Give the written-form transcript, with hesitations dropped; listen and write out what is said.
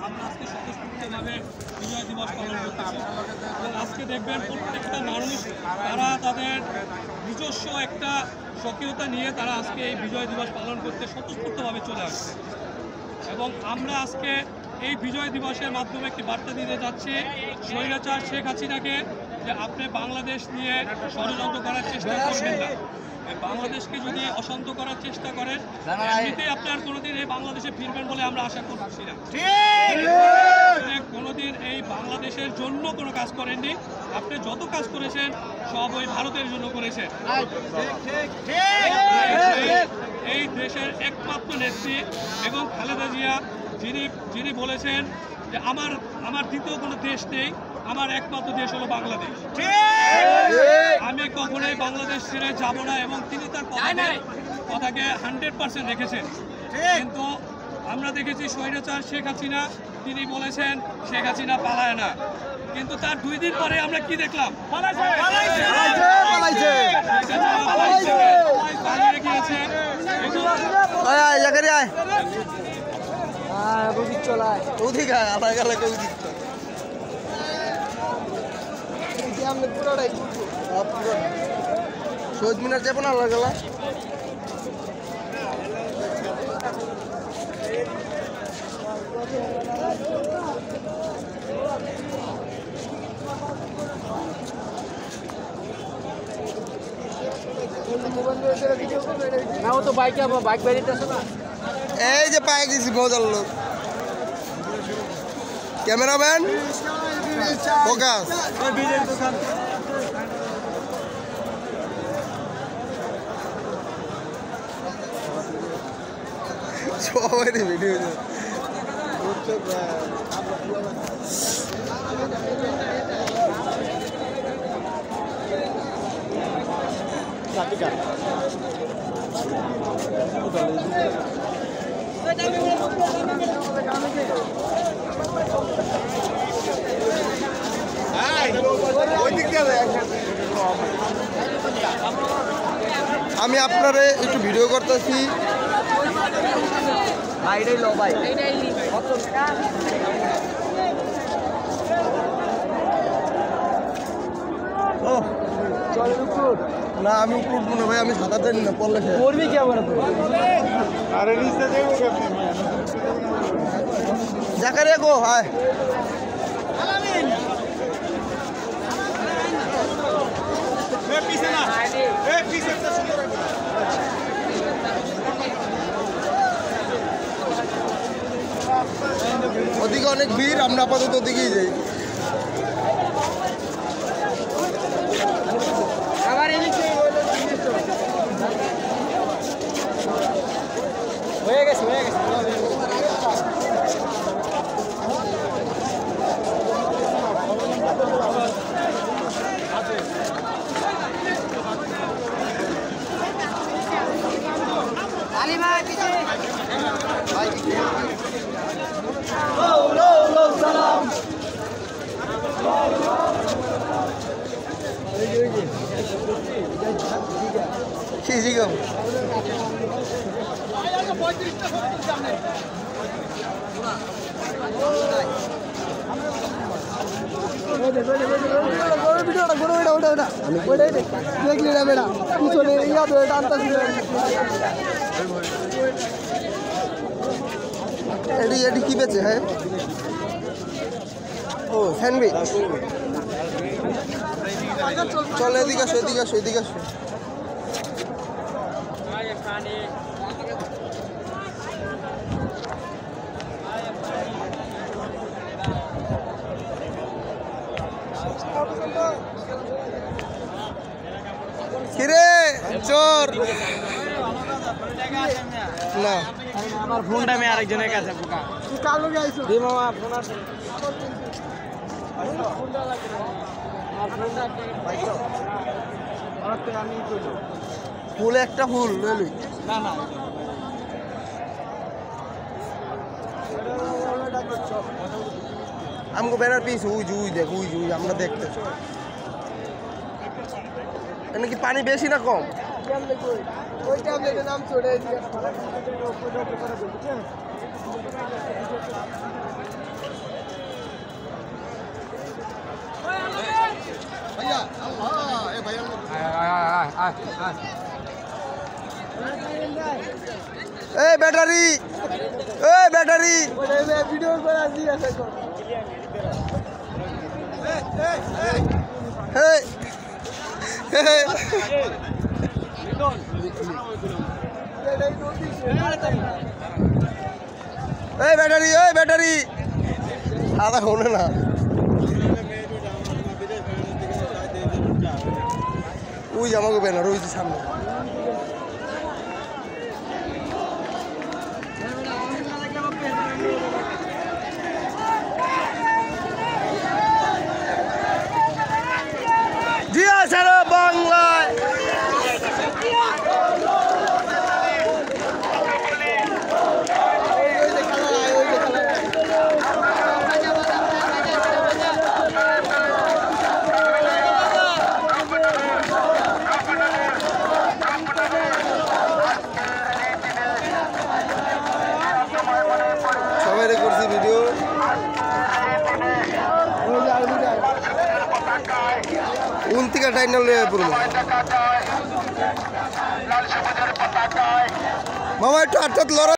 আমরা আজকে স্বতঃস্ফূর্তভাবে বিজয় দিবস পালন করতেছি এবং আজকে দেখবেন প্রত্যেকটা মানুষ তারা তাদের নিজস্ব একটা স্বকীয়তা নিয়ে তারা আজকে এই বিজয় দিবস পালন করতে স্বতঃস্ফূর্তভাবে চলে আসছে এবং আমরা আজকে এই বিজয় দিবসের মাধ্যমে একটি বার্তা দিতে যাচ্ছি স্বৈরাচার শেখ হাসিনাকে যে আপনি বাংলাদেশ নিয়ে ষড়যন্ত্র করার চেষ্টা করবেন না। বাংলাদেশকে যদি অশান্ত করার চেষ্টা করেন এমনিতেই আপনি আর কোনোদিন এই বাংলাদেশে ফিরবেন বলে আমরা আশা করছি না। কোনোদিন এই বাংলাদেশের জন্য কোনো কাজ করেননি, আপনি যত কাজ করেছেন সব ওই ভারতের জন্য করেছেন। এই দেশের একমাত্র নেত্রী এবং খালেদা জিয়া যিনি বলেছেন যে আমার দ্বিতীয় কোনো দেশ নেই, আমার একমাত্র দেশ হলো বাংলাদেশ, আমি কখনোই বাংলাদেশ ছেড়ে যাব না এবং তিনি তার কথাকে 100% রেখেছেন। কিন্তু আমরা দেখেছি স্বৈরাচার শেখ হাসিনা তিনি বলেছেন শেখ হাসিনা পালায় না, কিন্তু তার 2 দিন পরে আমরা কি দেখলাম পালিয়ে গিয়েছে। শহীদ মিনার যাবো না আল্লাহ গেলা না ও তো বাইক বেরিয়েছে না, এই যে পায়ে গেছি মজার লোক ক্যামেরাম্যান ফোকাস সবাই ভিডিও আমি আপনারে একটু ভিডিও করতেছি। না আমি উঠবো না ভাই, আমি সাঁতার জানি না, পড়লে পড়বি কি আমার জাকারিয়া গো হায় ওদিকে অনেক ভিড়, আমরা আপাতত ওদিকেই যাই। হয়ে গেছে দেখলি না বেড়া পিছনে এটি কি বেচে? হ্যাঁ ও স্যান্ডউইচ। চল এদিকে আসো, এদিকে আসো, এদিকে আসো। কিরে চোর না, আমার ফোনটা আমি আরেকজনের কাছে বোকা কালো গাইছো দি মামা ফোন আছে ফোনটা লাগে আর ফোনটা পাইছো আর তো আমি কইলো ফুল একটা ফুল লইলি না না আমগো ব্যানার পিস উই জুই দেখ, উই জুই আমরা দেখতেছি। এখানে কি পানি বেশি না কম? ওই ট্যাবলেটের নাম চড়ে এই ব্যাটারি, এই ব্যাটারি। ভিডিও করে আসি আছে এই এই ব্যাটারি, এই ব্যাটারি আদা শোনে না। ওই আমাকে ব্যানার ওই যে সামনে। জিয়া সারা বাংলায় সবাই করছি ভিডিও। উনতিকা টাইনাল পুরো মামা একটু আটটা লড়া।